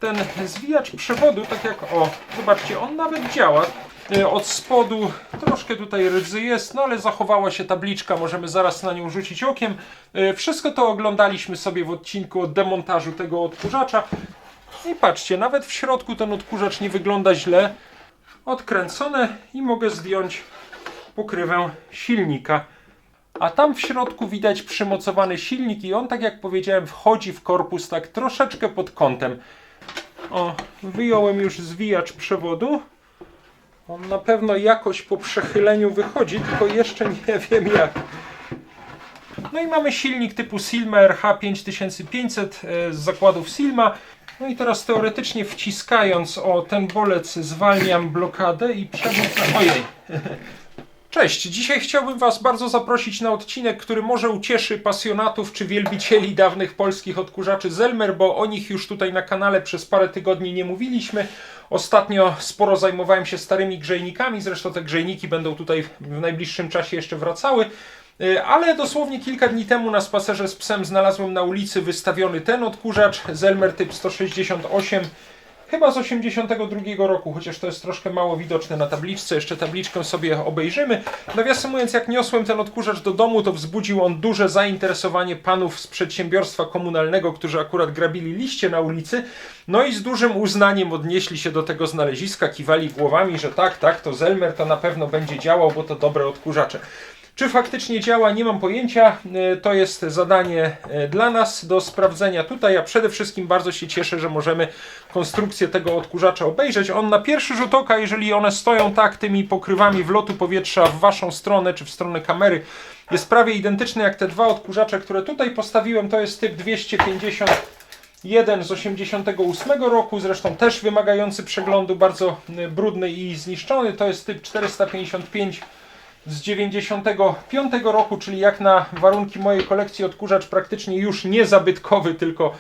ten zwijacz przewodu, tak jak zobaczcie, on nawet działa. Od spodu troszkę tutaj rdzy jest, no ale zachowała się tabliczka, możemy zaraz na nią rzucić okiem. Wszystko to oglądaliśmy sobie w odcinku o demontażu tego odkurzacza. I patrzcie, nawet w środku ten odkurzacz nie wygląda źle. Odkręcone i mogę zdjąć pokrywę silnika. A tam w środku widać przymocowany silnik i on, tak jak powiedziałem, wchodzi w korpus tak troszeczkę pod kątem. Wyjąłem już zwijacz przewodu. On na pewno jakoś po przechyleniu wychodzi, tylko jeszcze nie wiem jak. No i mamy silnik typu Silma RH5500 z zakładów Silma. No i teraz teoretycznie wciskając ten bolec zwalniam blokadę i przewód... Ojej! Cześć! Dzisiaj chciałbym Was bardzo zaprosić na odcinek, który może ucieszy pasjonatów czy wielbicieli dawnych polskich odkurzaczy Zelmer, bo o nich już tutaj na kanale przez parę tygodni nie mówiliśmy. Ostatnio sporo zajmowałem się starymi grzejnikami, zresztą te grzejniki będą tutaj w najbliższym czasie jeszcze wracały. Ale dosłownie kilka dni temu na spacerze z psem znalazłem na ulicy wystawiony ten odkurzacz Zelmer typ 168, chyba z 82 roku, chociaż to jest troszkę mało widoczne na tabliczce, jeszcze tabliczkę sobie obejrzymy. Nawiasem mówiąc, jak niosłem ten odkurzacz do domu, to wzbudził on duże zainteresowanie panów z przedsiębiorstwa komunalnego, którzy akurat grabili liście na ulicy, no i z dużym uznaniem odnieśli się do tego znaleziska, kiwali głowami, że tak, to Zelmer to na pewno będzie działał, bo to dobre odkurzacze. Czy faktycznie działa, nie mam pojęcia. To jest zadanie dla nas do sprawdzenia tutaj, a przede wszystkim bardzo się cieszę, że możemy konstrukcję tego odkurzacza obejrzeć. On na pierwszy rzut oka, jeżeli one stoją tak tymi pokrywami wlotu powietrza w Waszą stronę, czy w stronę kamery, jest prawie identyczny jak te dwa odkurzacze, które tutaj postawiłem. To jest typ 251 z 88 roku, zresztą też wymagający przeglądu, bardzo brudny i zniszczony. To jest typ 455 z 95 roku, czyli jak na warunki mojej kolekcji odkurzacz praktycznie już nie zabytkowy, tylko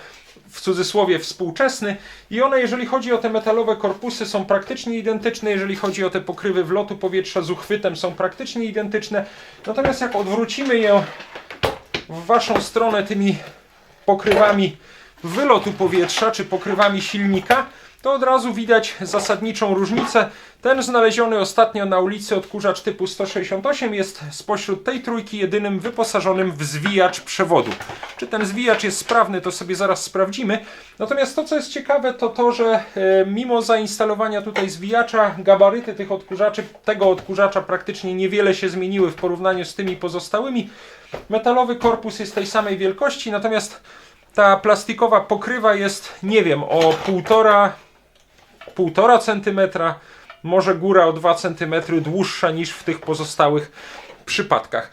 w cudzysłowie współczesny. I one, jeżeli chodzi o te metalowe korpusy, są praktycznie identyczne, jeżeli chodzi o te pokrywy wlotu powietrza z uchwytem, są praktycznie identyczne. Natomiast jak odwrócimy je w Waszą stronę tymi pokrywami wylotu powietrza, czy pokrywami silnika, to od razu widać zasadniczą różnicę. Ten znaleziony ostatnio na ulicy odkurzacz typu 168 jest spośród tej trójki jedynym wyposażonym w zwijacz przewodu. Czy ten zwijacz jest sprawny, to sobie zaraz sprawdzimy. Natomiast to, co jest ciekawe, to to, że mimo zainstalowania tutaj zwijacza, gabaryty tych odkurzaczy, tego odkurzacza praktycznie niewiele się zmieniły w porównaniu z tymi pozostałymi. Metalowy korpus jest tej samej wielkości, natomiast ta plastikowa pokrywa jest, nie wiem, o 1,5 cm, może góra o 2 cm dłuższa niż w tych pozostałych przypadkach.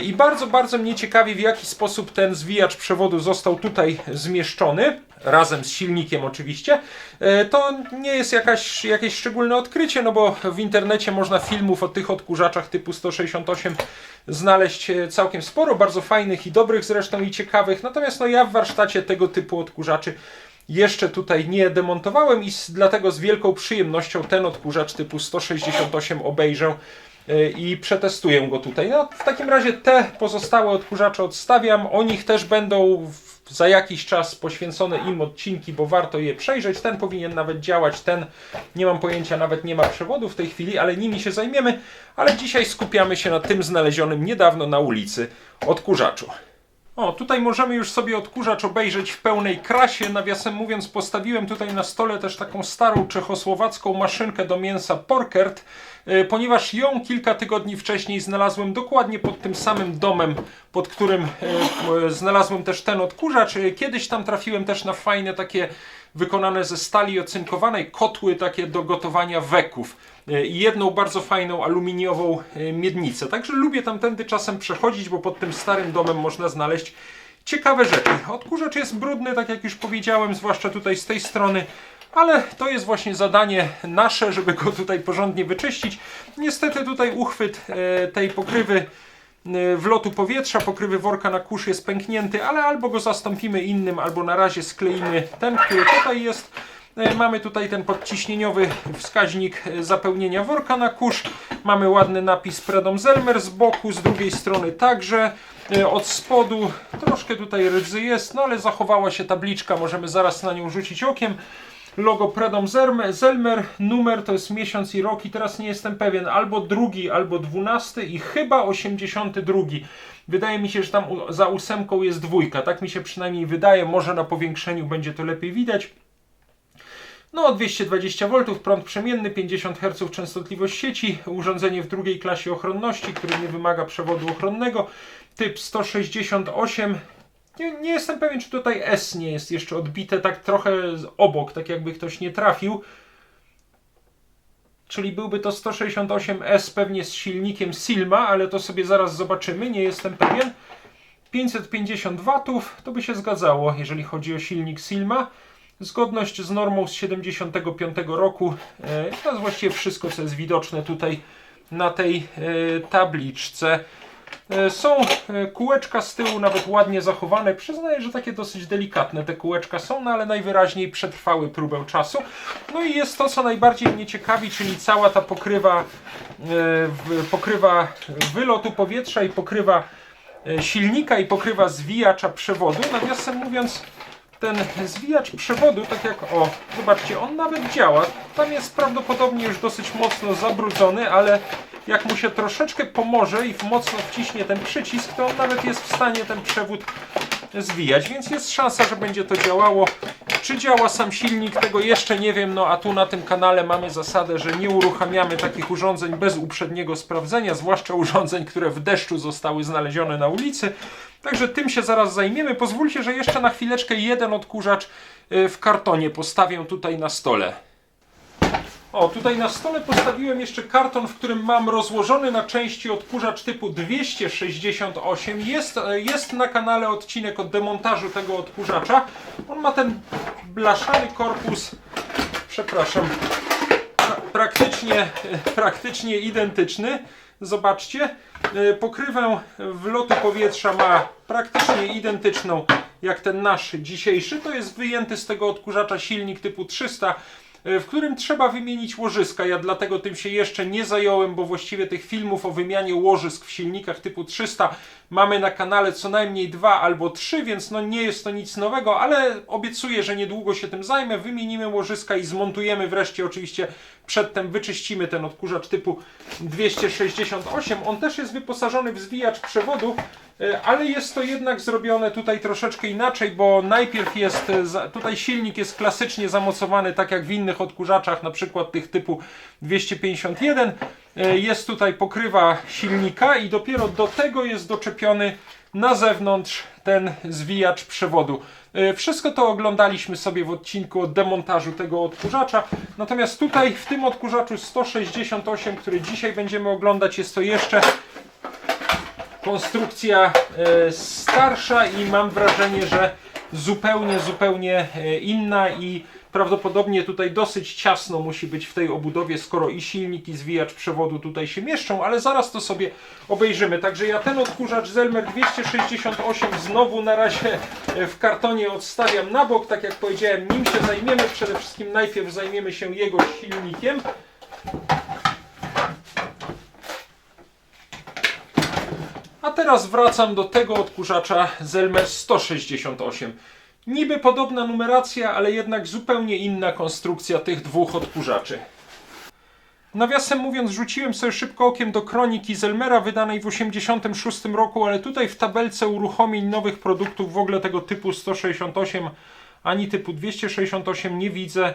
I bardzo mnie ciekawi, w jaki sposób ten zwijacz przewodu został tutaj zmieszczony, razem z silnikiem oczywiście. To nie jest jakieś szczególne odkrycie, no bo w internecie można filmów o tych odkurzaczach typu 168 znaleźć całkiem sporo, bardzo fajnych i dobrych zresztą i ciekawych. Natomiast no ja w warsztacie tego typu odkurzaczy jeszcze tutaj nie demontowałem i dlatego z wielką przyjemnością ten odkurzacz typu 168 obejrzę i przetestuję go tutaj. No, w takim razie te pozostałe odkurzacze odstawiam. O nich też będą za jakiś czas poświęcone im odcinki, bo warto je przejrzeć. Ten powinien nawet działać, ten nie mam pojęcia, nawet nie ma przewodu w tej chwili, ale nimi się zajmiemy. Ale dzisiaj skupiamy się na tym znalezionym niedawno na ulicy odkurzaczu. Tutaj możemy już sobie odkurzacz obejrzeć w pełnej krasie. Nawiasem mówiąc, postawiłem tutaj na stole też taką starą czechosłowacką maszynkę do mięsa Porkert, ponieważ ją kilka tygodni wcześniej znalazłem dokładnie pod tym samym domem, pod którym znalazłem też ten odkurzacz. Kiedyś tam trafiłem też na fajne takie wykonane ze stali ocynkowanej kotły takie do gotowania weków i jedną bardzo fajną aluminiową miednicę. Także lubię tamtędy czasem przechodzić, bo pod tym starym domem można znaleźć ciekawe rzeczy. Odkurzacz jest brudny, tak jak już powiedziałem, zwłaszcza tutaj z tej strony, ale to jest właśnie zadanie nasze, żeby go tutaj porządnie wyczyścić. Niestety tutaj uchwyt tej pokrywy wlotu powietrza, pokrywy worka na kurz jest pęknięty, ale albo go zastąpimy innym, albo na razie skleimy ten, który tutaj jest. Mamy tutaj ten podciśnieniowy wskaźnik zapełnienia worka na kurz. Mamy ładny napis Predom Zelmer z boku, z drugiej strony także. Od spodu troszkę tutaj rdzy jest, no ale zachowała się tabliczka, możemy zaraz na nią rzucić okiem. logo Predom Zelmer, numer to jest miesiąc i rok i teraz nie jestem pewien, albo 2, albo 12 i chyba 82. Wydaje mi się, że tam za 8 jest 2, tak mi się przynajmniej wydaje, może na powiększeniu będzie to lepiej widać. No 220 V, prąd przemienny, 50 Hz częstotliwość sieci, urządzenie w drugiej klasie ochronności, które nie wymaga przewodu ochronnego, typ 168. Nie jestem pewien, czy tutaj S nie jest jeszcze odbite tak trochę obok, tak jakby ktoś nie trafił. Czyli byłby to 168S pewnie z silnikiem Silma, ale to sobie zaraz zobaczymy, nie jestem pewien. 550 W, to by się zgadzało, jeżeli chodzi o silnik Silma. Zgodność z normą z 75 roku. To jest właściwie wszystko, co jest widoczne tutaj na tej tabliczce. Są kółeczka z tyłu nawet ładnie zachowane. Przyznaję, że takie dosyć delikatne te kółeczka są, no ale najwyraźniej przetrwały próbę czasu. No i jest to, co najbardziej mnie ciekawi, czyli cała ta pokrywa wylotu powietrza i pokrywa silnika i pokrywa zwijacza przewodu. Nawiasem mówiąc, ten zwijacz przewodu, tak jak zobaczcie, on nawet działa. Tam jest prawdopodobnie już dosyć mocno zabrudzony, ale jak mu się troszeczkę pomoże i mocno wciśnie ten przycisk, to on nawet jest w stanie ten przewód zwijać, więc jest szansa, że będzie to działało. Czy działa sam silnik, tego jeszcze nie wiem, no a tu na tym kanale mamy zasadę, że nie uruchamiamy takich urządzeń bez uprzedniego sprawdzenia, zwłaszcza urządzeń, które w deszczu zostały znalezione na ulicy. Także tym się zaraz zajmiemy. Pozwólcie, że jeszcze na chwileczkę jeden odkurzacz w kartonie postawię tutaj na stole. Tutaj na stole postawiłem jeszcze karton, w którym mam rozłożony na części odkurzacz typu 268. Jest na kanale odcinek o demontażu tego odkurzacza. On ma ten blaszany korpus, przepraszam, praktycznie identyczny. Zobaczcie, pokrywę wlotu powietrza ma praktycznie identyczną jak ten nasz dzisiejszy. To jest wyjęty z tego odkurzacza silnik typu 300, w którym trzeba wymienić łożyska. Ja dlatego tym się jeszcze nie zająłem, bo właściwie tych filmów o wymianie łożysk w silnikach typu 300 mamy na kanale co najmniej 2 albo 3, więc no nie jest to nic nowego, ale obiecuję, że niedługo się tym zajmę. Wymienimy łożyska i zmontujemy wreszcie, oczywiście przedtem wyczyścimy ten odkurzacz typu 268. On też jest wyposażony w zwijacz przewodu, ale jest to jednak zrobione tutaj troszeczkę inaczej, bo najpierw jest, tutaj silnik jest klasycznie zamocowany tak jak w innych odkurzaczach, na przykład tych typu 251. Jest tutaj pokrywa silnika i dopiero do tego jest doczepiony na zewnątrz ten zwijacz przewodu. Wszystko to oglądaliśmy sobie w odcinku o demontażu tego odkurzacza. Natomiast tutaj w tym odkurzaczu 168, który dzisiaj będziemy oglądać, jest to jeszcze konstrukcja starsza i mam wrażenie, że zupełnie inna i prawdopodobnie tutaj dosyć ciasno musi być w tej obudowie, skoro i silnik, i zwijacz przewodu tutaj się mieszczą, ale zaraz to sobie obejrzymy. Także ja ten odkurzacz Zelmer 268 znowu na razie w kartonie odstawiam na bok. Tak jak powiedziałem, nim się zajmiemy. Przede wszystkim najpierw zajmiemy się jego silnikiem. A teraz wracam do tego odkurzacza Zelmer 168. Niby podobna numeracja, ale jednak zupełnie inna konstrukcja tych dwóch odkurzaczy. Nawiasem mówiąc, rzuciłem sobie szybko okiem do kroniki Zelmera wydanej w 1986 roku, ale tutaj w tabelce uruchomień nowych produktów w ogóle tego typu 168 ani typu 268 nie widzę.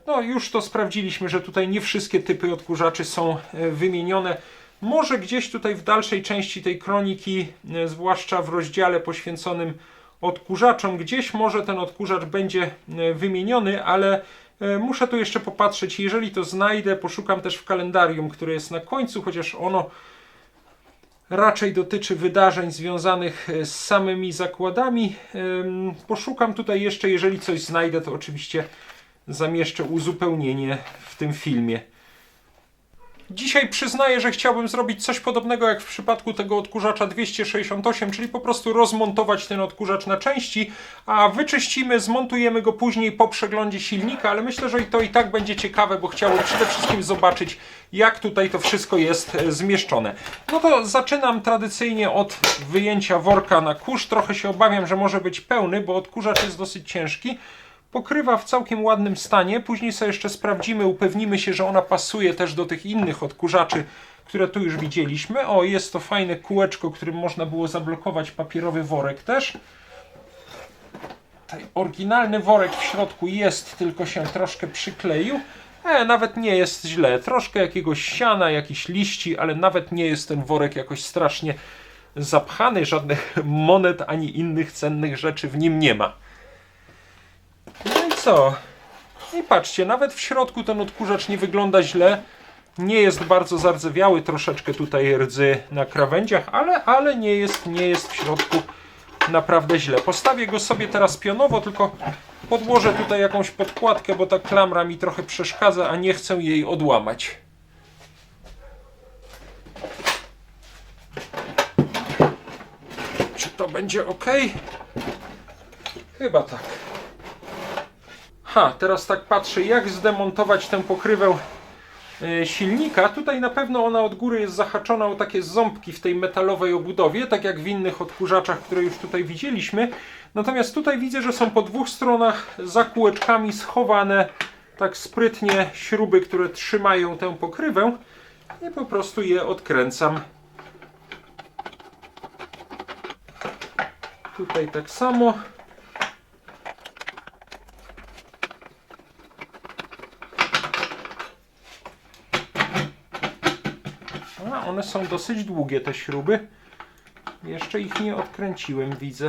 No już to sprawdziliśmy, że tutaj nie wszystkie typy odkurzaczy są wymienione. Może gdzieś tutaj w dalszej części tej kroniki, zwłaszcza w rozdziale poświęconym odkurzaczom, gdzieś może ten odkurzacz będzie wymieniony, ale muszę tu jeszcze popatrzeć. Jeżeli to znajdę, poszukam też w kalendarium, które jest na końcu, chociaż ono raczej dotyczy wydarzeń związanych z samymi zakładami. Poszukam tutaj jeszcze, jeżeli coś znajdę, to oczywiście zamieszczę uzupełnienie w tym filmie. Dzisiaj przyznaję, że chciałbym zrobić coś podobnego jak w przypadku tego odkurzacza 268, czyli po prostu rozmontować ten odkurzacz na części, a wyczyścimy, zmontujemy go później po przeglądzie silnika, ale myślę, że to i tak będzie ciekawe, bo chciałbym przede wszystkim zobaczyć, jak tutaj to wszystko jest zmieszczone. No to zaczynam tradycyjnie od wyjęcia worka na kurz. Trochę się obawiam, że może być pełny, bo odkurzacz jest dosyć ciężki. Pokrywa w całkiem ładnym stanie. Później sobie jeszcze sprawdzimy, upewnimy się, że ona pasuje też do tych innych odkurzaczy, które tu już widzieliśmy. O, jest to fajne kółeczko, którym można było zablokować papierowy worek też. Tutaj oryginalny worek w środku jest, tylko się troszkę przykleił. Nawet nie jest źle. Troszkę jakiegoś siana, jakichś liści, ale nawet nie jest ten worek jakoś strasznie zapchany. Żadnych monet ani innych cennych rzeczy w nim nie ma. No i co? I patrzcie, nawet w środku ten odkurzacz nie wygląda źle. Nie jest bardzo zardzewiały, troszeczkę tutaj rdzy na krawędziach, ale nie jest w środku naprawdę źle. Postawię go sobie teraz pionowo, tylko podłożę tutaj jakąś podkładkę, bo ta klamra mi trochę przeszkadza, a nie chcę jej odłamać. Czy to będzie ok? Chyba tak. Teraz tak patrzę, jak zdemontować tę pokrywę silnika. Tutaj na pewno ona od góry jest zahaczona o takie ząbki w tej metalowej obudowie, tak jak w innych odkurzaczach, które już tutaj widzieliśmy. Natomiast tutaj widzę, że są po dwóch stronach za kółeczkami schowane tak sprytnie śruby, które trzymają tę pokrywę i po prostu je odkręcam. Tutaj tak samo. One są dosyć długie, te śruby. Jeszcze ich nie odkręciłem, widzę.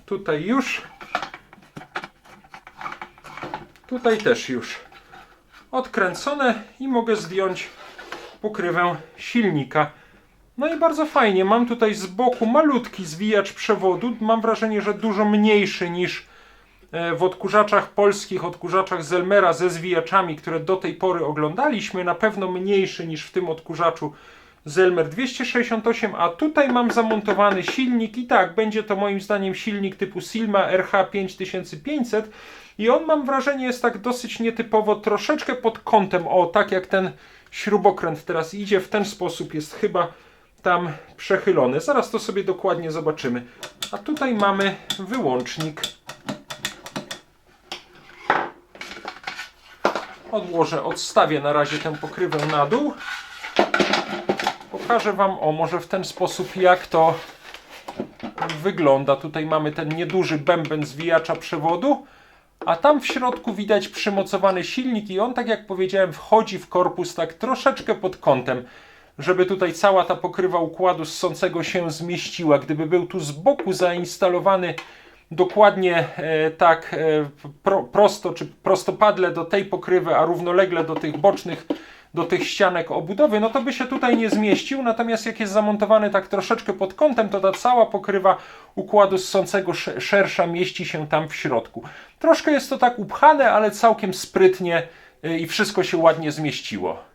Tutaj już. Tutaj też już. Odkręcone i mogę zdjąć pokrywę silnika. No i bardzo fajnie. Mam tutaj z boku malutki zwijacz przewodu. Mam wrażenie, że dużo mniejszy niż w odkurzaczach polskich, odkurzaczach Zelmera ze zwijaczami, które do tej pory oglądaliśmy. Na pewno mniejszy niż w tym odkurzaczu Zelmer 268, a tutaj mam zamontowany silnik i tak, będzie to moim zdaniem silnik typu Silma RH5500 i on, mam wrażenie, jest tak dosyć nietypowo, troszeczkę pod kątem, o, tak jak ten śrubokręt teraz idzie, w ten sposób jest chyba tam przechylony. Zaraz to sobie dokładnie zobaczymy. A tutaj mamy wyłącznik. Odstawię na razie tę pokrywę na dół. Pokażę Wam, może w ten sposób, jak to wygląda. Tutaj mamy ten nieduży bęben zwijacza przewodu, a tam w środku widać przymocowany silnik i on, tak jak powiedziałem, wchodzi w korpus tak troszeczkę pod kątem, żeby tutaj cała ta pokrywa układu ssącego się zmieściła. Gdyby był tu z boku zainstalowany dokładnie tak prosto, czy prostopadle do tej pokrywy, a równolegle do tych bocznych, do tych ścianek obudowy, no to by się tutaj nie zmieścił. Natomiast jak jest zamontowany tak troszeczkę pod kątem, to ta cała pokrywa układu ssącego szersza mieści się tam w środku. Troszkę jest to tak upchane, ale całkiem sprytnie i wszystko się ładnie zmieściło.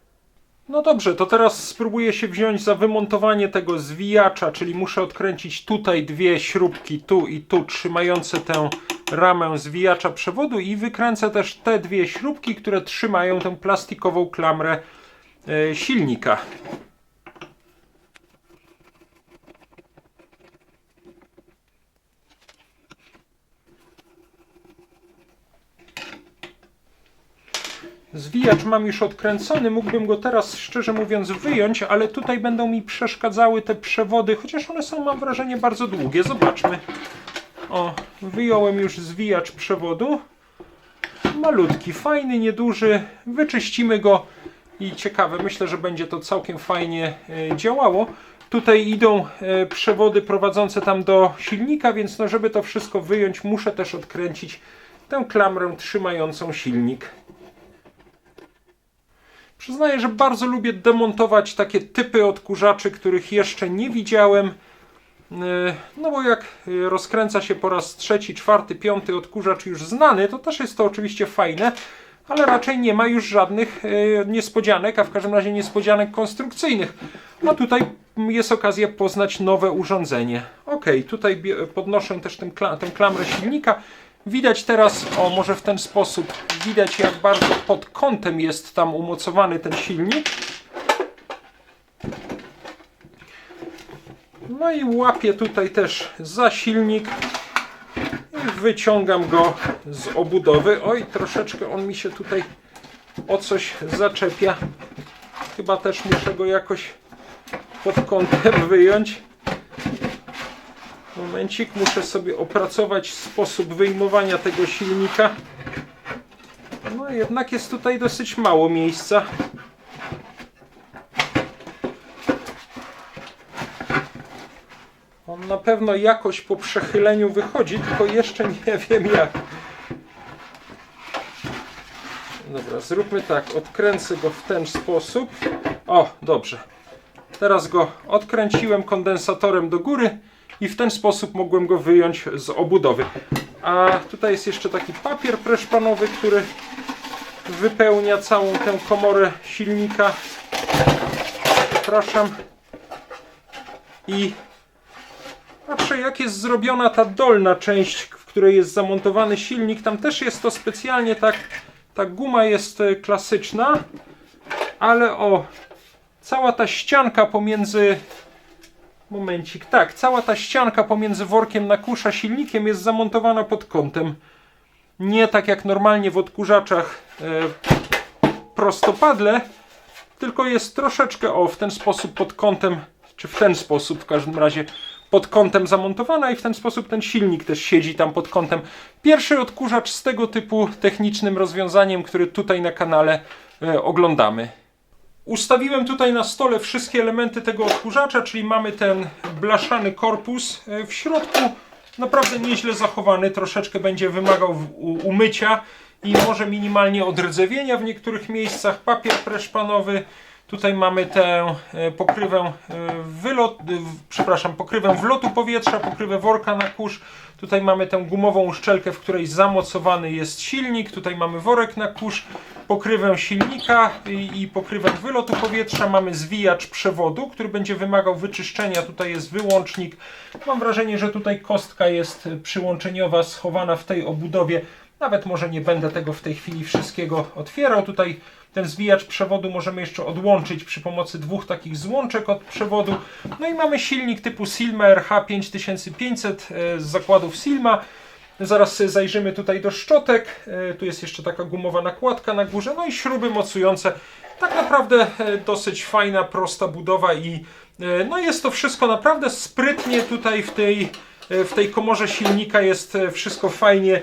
No dobrze, to teraz spróbuję się wziąć za wymontowanie tego zwijacza, czyli muszę odkręcić tutaj dwie śrubki, tu i tu, trzymające tę ramę zwijacza przewodu i wykręcę też te dwie śrubki, które trzymają tę plastikową klamrę silnika. Zwijacz mam już odkręcony, mógłbym go teraz, szczerze mówiąc, wyjąć, ale tutaj będą mi przeszkadzały te przewody, chociaż one są, mam wrażenie, bardzo długie. Zobaczmy. O, wyjąłem już zwijacz przewodu. Malutki, fajny, nieduży. Wyczyścimy go i ciekawe, myślę, że będzie to całkiem fajnie działało. Tutaj idą przewody prowadzące tam do silnika, więc no, żeby to wszystko wyjąć, muszę też odkręcić tę klamrę trzymającą silnik. Przyznaję, że bardzo lubię demontować takie typy odkurzaczy, których jeszcze nie widziałem. No bo jak rozkręca się po raz trzeci, czwarty, piąty odkurzacz już znany, to też jest to oczywiście fajne, ale raczej nie ma już żadnych niespodzianek, a w każdym razie niespodzianek konstrukcyjnych. No tutaj jest okazja poznać nowe urządzenie. Ok, tutaj podnoszę też tę klamrę silnika. Widać teraz, może w ten sposób, widać jak bardzo pod kątem jest tam umocowany ten silnik. No i łapię tutaj też za silnik i wyciągam go z obudowy. Oj, troszeczkę on mi się tutaj o coś zaczepia. Chyba też muszę go jakoś pod kątem wyjąć. Momencik, muszę sobie opracować sposób wyjmowania tego silnika. No jednak jest tutaj dosyć mało miejsca. On na pewno jakoś po przechyleniu wychodzi, tylko jeszcze nie wiem jak. Dobra, zróbmy tak, odkręcę go w ten sposób. O, dobrze. Teraz go odkręciłem kondensatorem do góry i w ten sposób mogłem go wyjąć z obudowy. A tutaj jest jeszcze taki papier preszpanowy, który wypełnia całą tę komorę silnika. Przepraszam. I patrzę, jak jest zrobiona ta dolna część, w której jest zamontowany silnik. Tam też jest to specjalnie tak. Ta guma jest klasyczna, ale o, cała ta ścianka pomiędzy... Momencik, tak, cała ta ścianka pomiędzy workiem na kurz a silnikiem jest zamontowana pod kątem. Nie tak jak normalnie w odkurzaczach prostopadle, tylko jest troszeczkę w ten sposób pod kątem, czy w ten sposób w każdym razie pod kątem zamontowana i w ten sposób ten silnik też siedzi tam pod kątem. Pierwszy odkurzacz z tego typu technicznym rozwiązaniem, który tutaj na kanale oglądamy. Ustawiłem tutaj na stole wszystkie elementy tego odkurzacza, czyli mamy ten blaszany korpus. W środku naprawdę nieźle zachowany, troszeczkę będzie wymagał umycia i może minimalnie odrdzewienia w niektórych miejscach. Papier preszpanowy. Tutaj mamy tę pokrywę pokrywę wlotu powietrza, pokrywę worka na kurz. Tutaj mamy tę gumową uszczelkę, w której zamocowany jest silnik. Tutaj mamy worek na kurz, pokrywę silnika i pokrywę wylotu powietrza. Mamy zwijacz przewodu, który będzie wymagał wyczyszczenia. Tutaj jest wyłącznik. Mam wrażenie, że tutaj kostka jest przyłączeniowa schowana w tej obudowie. Nawet może nie będę tego w tej chwili wszystkiego otwierał. Tutaj ten zwijacz przewodu możemy jeszcze odłączyć przy pomocy dwóch takich złączek od przewodu. No i mamy silnik typu Silma RH 5500 z zakładów Silma. Zaraz sobie zajrzymy tutaj do szczotek. Tu jest jeszcze taka gumowa nakładka na górze. No i śruby mocujące. Tak naprawdę dosyć fajna, prosta budowa i no jest to wszystko naprawdę sprytnie tutaj w tej komorze silnika jest wszystko fajnie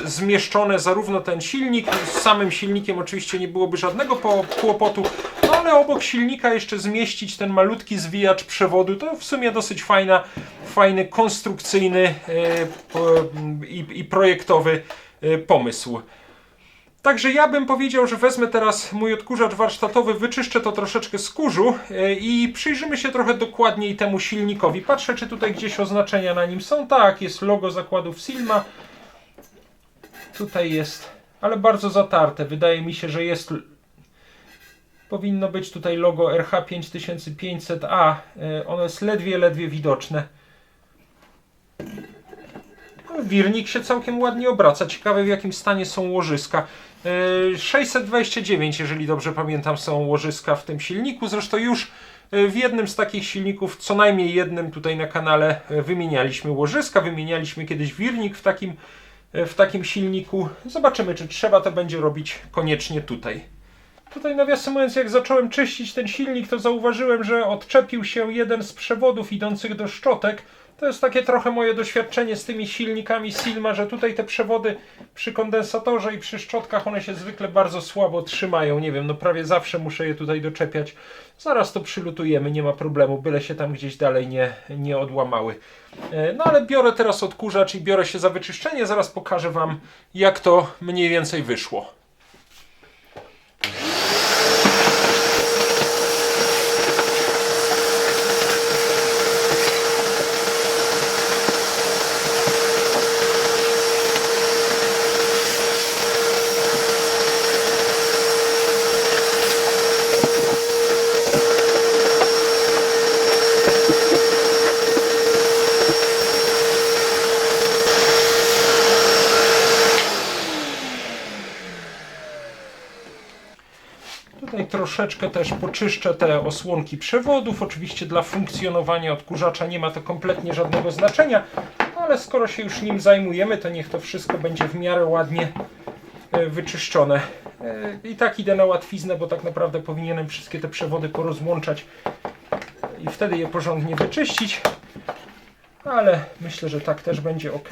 zmieszczone, zarówno ten silnik, z samym silnikiem oczywiście nie byłoby żadnego kłopotu, no ale obok silnika jeszcze zmieścić ten malutki zwijacz przewodu, to w sumie dosyć fajny, konstrukcyjny i projektowy pomysł. Także ja bym powiedział, że wezmę teraz mój odkurzacz warsztatowy, wyczyszczę to troszeczkę z kurzu i przyjrzymy się trochę dokładniej temu silnikowi. Patrzę, czy tutaj gdzieś oznaczenia na nim są. Tak, jest logo zakładów Silma. Tutaj jest, ale bardzo zatarte. Wydaje mi się, że jest... Powinno być tutaj logo RH5500A. Ono jest ledwie widoczne. Wirnik się całkiem ładnie obraca. Ciekawe, w jakim stanie są łożyska. 629, jeżeli dobrze pamiętam, są łożyska w tym silniku. Zresztą już w jednym z takich silników, co najmniej jednym tutaj na kanale, wymienialiśmy łożyska. Wymienialiśmy kiedyś wirnik w takim silniku. Zobaczymy, czy trzeba to będzie robić koniecznie tutaj. Tutaj, nawiasem mówiąc, jak zacząłem czyścić ten silnik, to zauważyłem, że odczepił się jeden z przewodów idących do szczotek. To jest takie trochę moje doświadczenie z tymi silnikami Silma, że tutaj te przewody przy kondensatorze i przy szczotkach, one się zwykle bardzo słabo trzymają. Nie wiem, no prawie zawsze muszę je tutaj doczepiać. Zaraz to przylutujemy, nie ma problemu, byle się tam gdzieś dalej nie odłamały. No ale biorę teraz odkurzacz i biorę się za wyczyszczenie. Zaraz pokażę Wam, jak to mniej więcej wyszło. Tutaj troszeczkę też poczyszczę te osłonki przewodów. Oczywiście dla funkcjonowania odkurzacza nie ma to kompletnie żadnego znaczenia, ale skoro się już nim zajmujemy, to niech to wszystko będzie w miarę ładnie wyczyszczone. I tak idę na łatwiznę, bo tak naprawdę powinienem wszystkie te przewody porozłączać i wtedy je porządnie wyczyścić. Ale myślę, że tak też będzie ok.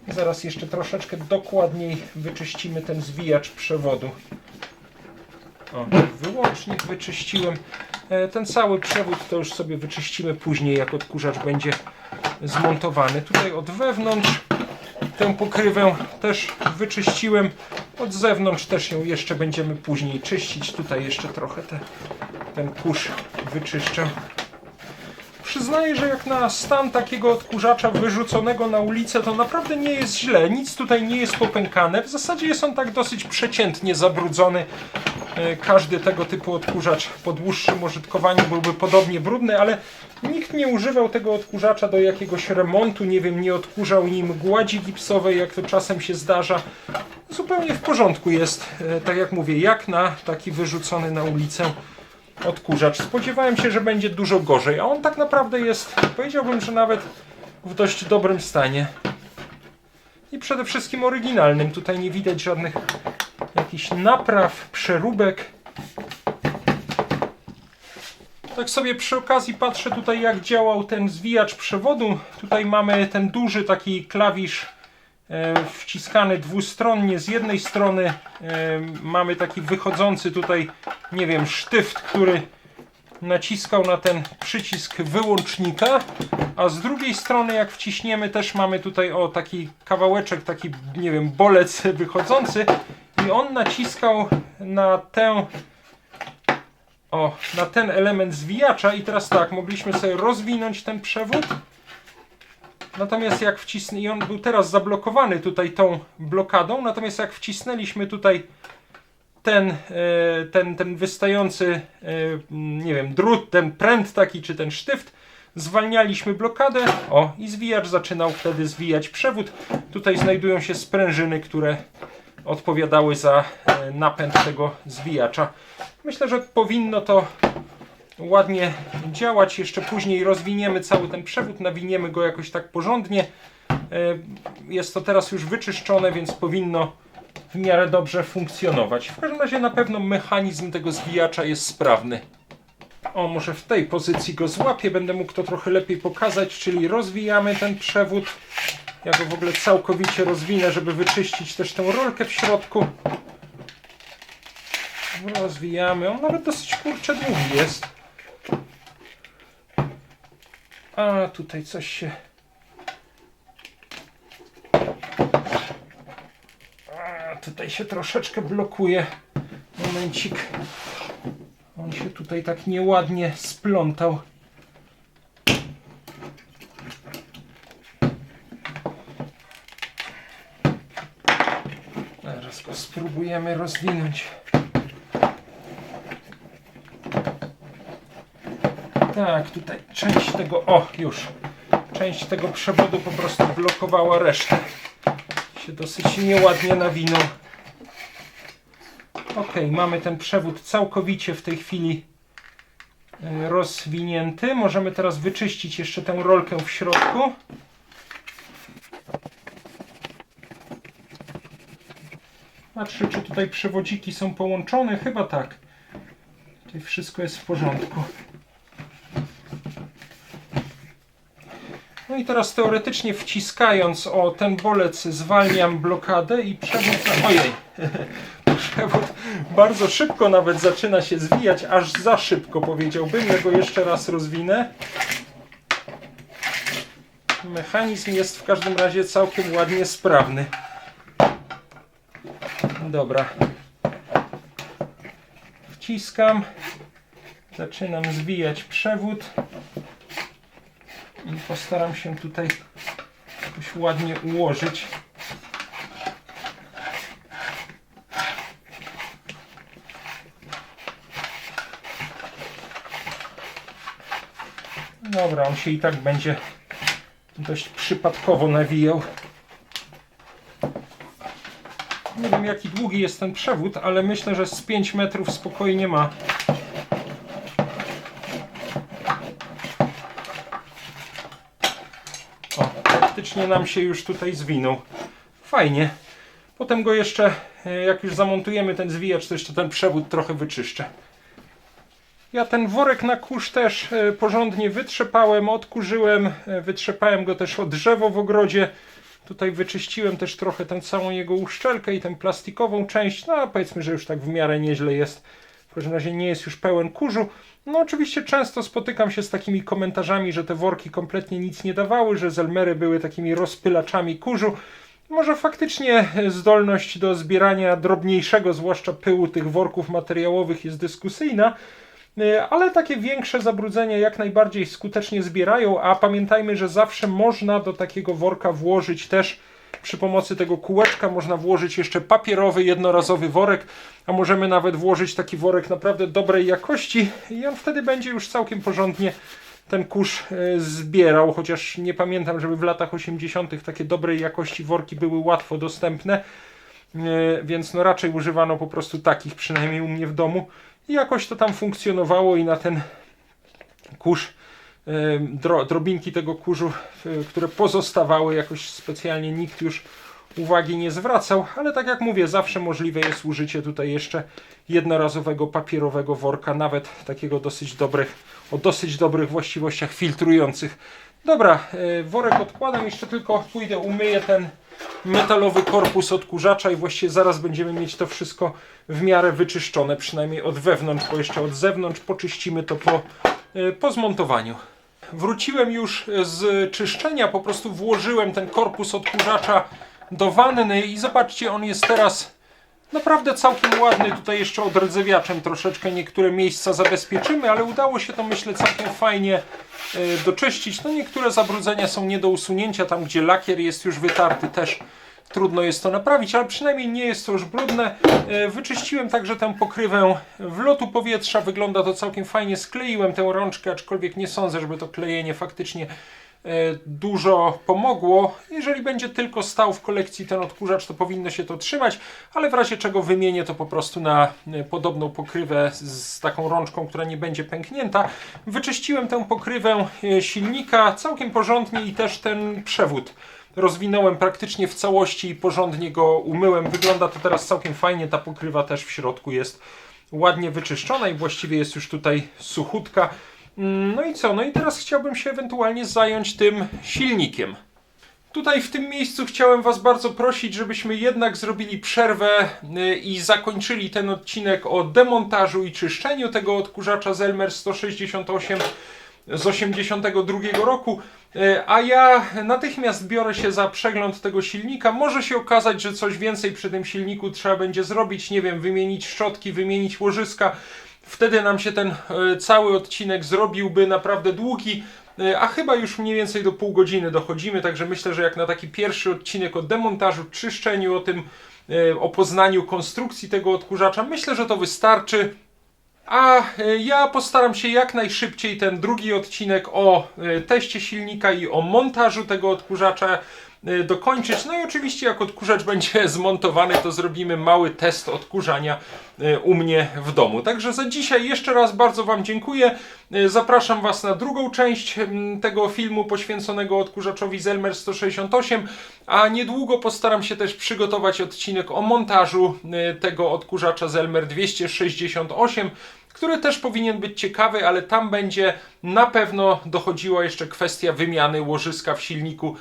Zaraz jeszcze troszeczkę dokładniej wyczyścimy ten zwijacz przewodu. O, wyłącznik wyczyściłem. Ten cały przewód to już sobie wyczyścimy później, jak odkurzacz będzie zmontowany. Tutaj od wewnątrz tę pokrywę też wyczyściłem. Od zewnątrz też ją jeszcze będziemy później czyścić. Tutaj jeszcze trochę ten kurz wyczyszczę. Przyznaję, że jak na stan takiego odkurzacza wyrzuconego na ulicę, to naprawdę nie jest źle. Nic tutaj nie jest popękane. W zasadzie jest on tak dosyć przeciętnie zabrudzony. Każdy tego typu odkurzacz po dłuższym użytkowaniu byłby podobnie brudny, ale nikt nie używał tego odkurzacza do jakiegoś remontu, nie wiem, nie odkurzał nim gładzi gipsowej, jak to czasem się zdarza. Zupełnie w porządku jest, tak jak mówię, jak na taki wyrzucony na ulicę odkurzacz. Spodziewałem się, że będzie dużo gorzej, a on tak naprawdę jest, powiedziałbym, że nawet w dość dobrym stanie. I przede wszystkim oryginalnym. Tutaj nie widać żadnych jakichś napraw, przeróbek. Tak sobie przy okazji patrzę tutaj, jak działał ten zwijacz przewodu. Tutaj mamy ten duży taki klawisz wciskany dwustronnie. Z jednej strony mamy taki wychodzący tutaj, nie wiem, sztyft, który naciskał na ten przycisk wyłącznika, a z drugiej strony jak wciśniemy, też mamy tutaj taki kawałeczek, taki, nie wiem, bolec wychodzący i on naciskał na ten element zwijacza i teraz tak, mogliśmy sobie rozwinąć ten przewód. Natomiast jak i on był teraz zablokowany tutaj tą blokadą, natomiast jak wcisnęliśmy tutaj ten wystający, nie wiem, drut, ten pręt taki, czy ten sztyft, zwalnialiśmy blokadę, i zwijacz zaczynał wtedy zwijać przewód. Tutaj znajdują się sprężyny, które odpowiadały za napęd tego zwijacza. Myślę, że powinno to ładnie działać. Jeszcze później rozwiniemy cały ten przewód, nawiniemy go jakoś tak porządnie. Jest to teraz już wyczyszczone, więc powinno w miarę dobrze funkcjonować. W każdym razie na pewno mechanizm tego zwijacza jest sprawny. Może w tej pozycji go złapię, będę mógł to trochę lepiej pokazać, czyli rozwijamy ten przewód. Ja go w ogóle całkowicie rozwinę, żeby wyczyścić też tę rolkę w środku. Rozwijamy, on nawet dosyć kurczę długi jest. A tutaj coś się... Tutaj się troszeczkę blokuje. Momencik. On się tutaj tak nieładnie splątał. Zaraz go spróbujemy rozwinąć. Tak, tutaj część tego... już. Część tego przewodu po prostu blokowała resztę. Się dosyć nieładnie nawinął. Ok, mamy ten przewód całkowicie w tej chwili rozwinięty. Możemy teraz wyczyścić jeszcze tę rolkę w środku. Patrzę, czy tutaj przewodziki są połączone. Chyba tak. Tutaj wszystko jest w porządku. No i teraz teoretycznie wciskając ten bolec zwalniam blokadę i przewód... Ojej! Przewód bardzo szybko nawet zaczyna się zwijać, aż za szybko powiedziałbym. Ja go jeszcze raz rozwinę. Mechanizm jest w każdym razie całkiem ładnie sprawny. Dobra. Wciskam. Zaczynam zwijać przewód. I postaram się tutaj jakoś ładnie ułożyć. Dobra, on się i tak będzie dość przypadkowo nawijał. Nie wiem, jaki długi jest ten przewód, ale myślę, że z 5 metrów spokojnie ma. faktycznie nam się już tutaj zwinął. Fajnie. Potem go jeszcze, jak już zamontujemy ten zwijacz, to jeszcze ten przewód trochę wyczyszczę. Ja ten worek na kurz też porządnie wytrzepałem, odkurzyłem, wytrzepałem go też o drzewo w ogrodzie. Tutaj wyczyściłem też trochę tę całą jego uszczelkę i tę plastikową część. No powiedzmy, że już tak w miarę nieźle jest. W każdym razie nie jest już pełen kurzu. No oczywiście często spotykam się z takimi komentarzami, że te worki kompletnie nic nie dawały, że Zelmery były takimi rozpylaczami kurzu. Może faktycznie zdolność do zbierania drobniejszego, zwłaszcza pyłu tych worków materiałowych jest dyskusyjna, ale takie większe zabrudzenia jak najbardziej skutecznie zbierają, a pamiętajmy, że zawsze można do takiego worka włożyć też przy pomocy tego kółeczka można włożyć jeszcze papierowy, jednorazowy worek, a możemy nawet włożyć taki worek naprawdę dobrej jakości i on wtedy będzie już całkiem porządnie ten kurz zbierał, chociaż nie pamiętam, żeby w latach 80. takie dobrej jakości worki były łatwo dostępne, więc no raczej używano po prostu takich, przynajmniej u mnie w domu, i jakoś to tam funkcjonowało i na ten kurz, drobinki tego kurzu, które pozostawały, jakoś specjalnie nikt już uwagi nie zwracał, ale tak jak mówię, zawsze możliwe jest użycie tutaj jeszcze jednorazowego papierowego worka, nawet takiego o dosyć dobrych właściwościach filtrujących. Dobra, worek odkładam, jeszcze tylko pójdę, umyję ten metalowy korpus odkurzacza i właściwie zaraz będziemy mieć to wszystko w miarę wyczyszczone, przynajmniej od wewnątrz, bo jeszcze od zewnątrz poczyścimy to po zmontowaniu. Wróciłem już z czyszczenia, po prostu włożyłem ten korpus odkurzacza do wanny i zobaczcie, on jest teraz naprawdę całkiem ładny. Tutaj jeszcze odrdzewiaczem troszeczkę niektóre miejsca zabezpieczymy, ale udało się to, myślę, całkiem fajnie doczyścić. No niektóre zabrudzenia są nie do usunięcia, tam gdzie lakier jest już wytarty też trudno jest to naprawić, ale przynajmniej nie jest to już brudne. Wyczyściłem także tę pokrywę wlotu powietrza, wygląda to całkiem fajnie, skleiłem tę rączkę, aczkolwiek nie sądzę, żeby to klejenie faktycznie dużo pomogło. Jeżeli będzie tylko stał w kolekcji ten odkurzacz, to powinno się to trzymać, ale w razie czego wymienię to po prostu na podobną pokrywę z taką rączką, która nie będzie pęknięta. Wyczyściłem tę pokrywę silnika całkiem porządnie i też ten przewód rozwinąłem praktycznie w całości i porządnie go umyłem. Wygląda to teraz całkiem fajnie, ta pokrywa też w środku jest ładnie wyczyszczona i właściwie jest już tutaj suchutka. No i co? No i teraz chciałbym się ewentualnie zająć tym silnikiem. Tutaj w tym miejscu chciałem Was bardzo prosić, żebyśmy jednak zrobili przerwę i zakończyli ten odcinek o demontażu i czyszczeniu tego odkurzacza Zelmer 168 z 82 roku, a ja natychmiast biorę się za przegląd tego silnika. Może się okazać, że coś więcej przy tym silniku trzeba będzie zrobić, nie wiem, wymienić szczotki, wymienić łożyska. Wtedy nam się ten cały odcinek zrobiłby naprawdę długi, a chyba już mniej więcej do pół godziny dochodzimy, także myślę, że jak na taki pierwszy odcinek o demontażu, czyszczeniu, o poznaniu konstrukcji tego odkurzacza, myślę, że to wystarczy. A ja postaram się jak najszybciej ten drugi odcinek o teście silnika i o montażu tego odkurzacza dokończyć. No i oczywiście jak odkurzacz będzie zmontowany, to zrobimy mały test odkurzania u mnie w domu. Także za dzisiaj jeszcze raz bardzo Wam dziękuję. Zapraszam Was na drugą część tego filmu poświęconego odkurzaczowi Zelmer 168, a niedługo postaram się też przygotować odcinek o montażu tego odkurzacza Zelmer 268, który też powinien być ciekawy, ale tam będzie na pewno dochodziła jeszcze kwestia wymiany łożyska w silniku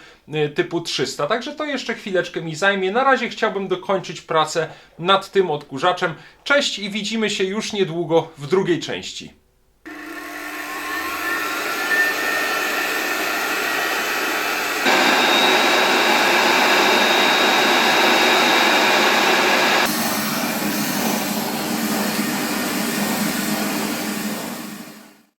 typu 300. Także to jeszcze chwileczkę mi zajmie. Na razie chciałbym dokończyć pracę nad tym odkurzaczem. Cześć i widzimy się już niedługo w drugiej części.